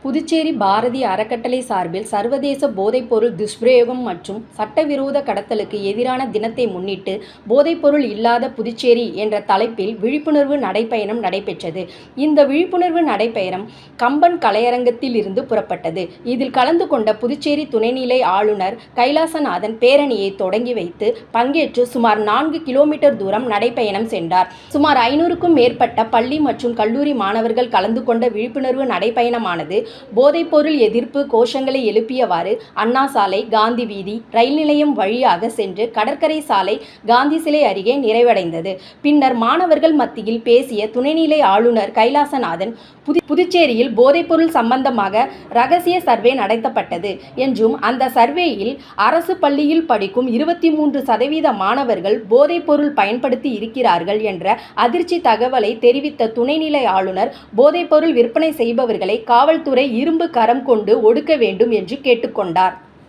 புதுச்சேரி பாரதி அறக்கட்டளை சார்பில் சர்வதேச போதைப்பொருள் துஷ்பிரயோகம் மற்றும் சட்டவிரோத கடத்தலுக்கு எதிரான தினத்தை முன்னிட்டு போதைப்பொருள் இல்லாத புதுச்சேரி என்ற தலைப்பில் விழிப்புணர்வு நடைபயணம் நடைபெற்றது. இந்த விழிப்புணர்வு நடைபயணம் கம்பன் கலையரங்கத்தில் இருந்து புறப்பட்டது. இதில் கலந்து கொண்ட புதுச்சேரி துணைநிலை ஆளுநர் கைலாசநாதன் பேரணியை தொடங்கி வைத்து பங்கேற்று சுமார் 4 கிலோமீட்டர் தூரம் நடைபயணம் சென்றார். சுமார் 500க்கும் மேற்பட்ட பள்ளி மற்றும் கல்லூரி மாணவர்கள் கலந்து கொண்ட விழிப்புணர்வு நடைபயணமானது போதைப்பொருள் எதிர்ப்பு கோஷங்களை எழுப்பியவாறு அண்ணா சாலை, காந்தி வீதி, ரயில் நிலையம் வழியாக சென்று கடற்கரை சாலை, காந்தி சிலை அருகே நிறைவடைந்தது. பின்னர் மாணவர்கள் மத்தியில் பேசிய துணைநிலை ஆளுநர் கைலாசநாதன், புதுச்சேரியில் போதைப்பொருள் சம்பந்தமாக ரகசிய சர்வே நடத்தப்பட்டது என்றும் அந்த சர்வேயில் அரசு பள்ளியில் படிக்கும் 23% மாணவர்கள் போதைப்பொருள் பயன்படுத்தி இருக்கிறார்கள் என்ற அதிர்ச்சி தகவலை தெரிவித்த துணைநிலை ஆளுநர் போதைப்பொருள் விற்பனை செய்பவர்களை காவல்துறை இரும்பு கரம் கொண்டு ஒடுக்க வேண்டும் என்று கேட்டுக்கொண்டார்.